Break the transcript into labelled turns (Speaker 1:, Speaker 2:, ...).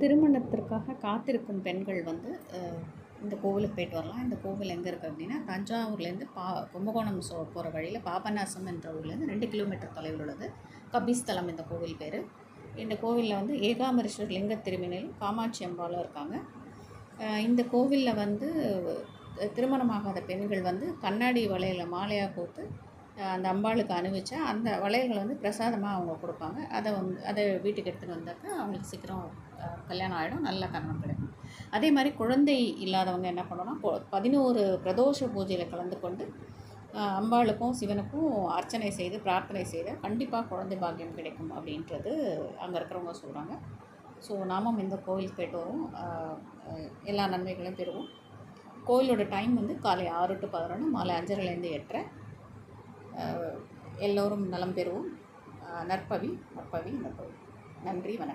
Speaker 1: திருமணத்திற்காக காத்திருக்கும் பெண்கள் வந்து இந்த கோவிலுக்கு போயிட்டு வரலாம். இந்த கோவில் எங்கே இருக்குது அப்படின்னா, தஞ்சாவூர்லேருந்து கும்பகோணம் போகிற வழியில் பாபநாசம் என்ற ஊர்லேருந்து 2 கிலோமீட்டர் தொலைவில் உள்ளது. கபிஸ்தலம் இந்த கோவில் பேர். இந்த கோவிலில் வந்து ஏகாம்பரேஸ்வரர் லிங்க திருமேனியில் காமாட்சி அம்பாலும் இருக்காங்க. இந்த கோவிலில் வந்து திருமணமாகாத பெண்கள் வந்து கண்ணாடி வளையலை மாலையாக கோர்த்து அந்த அம்பாளுக்கு அணிவிச்சா அந்த வளையல்களை வந்து பிரசாதமாக அவங்க கொடுப்பாங்க. அதை வீட்டுக்கு எடுத்துகிட்டு வந்தாக்கா அவங்களுக்கு சீக்கிரம் கல்யாணம் ஆகிடும், நல்ல கரணம் கிடைக்கும். அதே மாதிரி குழந்தை இல்லாதவங்க என்ன பண்ணணும்னா 11 பிரதோஷ பூஜையில் கலந்து கொண்டு அம்பாளுக்கும் சிவனுக்கும் அர்ச்சனை செய்து பிரார்த்தனை செய்து கண்டிப்பாக குழந்தை பாக்கியம் கிடைக்கும் அப்படின்றது அங்கே இருக்கிறவங்க சொல்கிறாங்க. ஸோ நாமும் இந்த கோவிலுக்கு போய்ட்டு வரோம், எல்லா நன்மைகளையும் பெறுவோம். கோவிலோட டைம் வந்து காலை 6 to 11, மாலை 5:30லேருந்து 8:30. எல்லோரும் நலம் பெறுவோம். நற்பவி நற்பவி நற்பவி. நன்றி, வணக்கம்.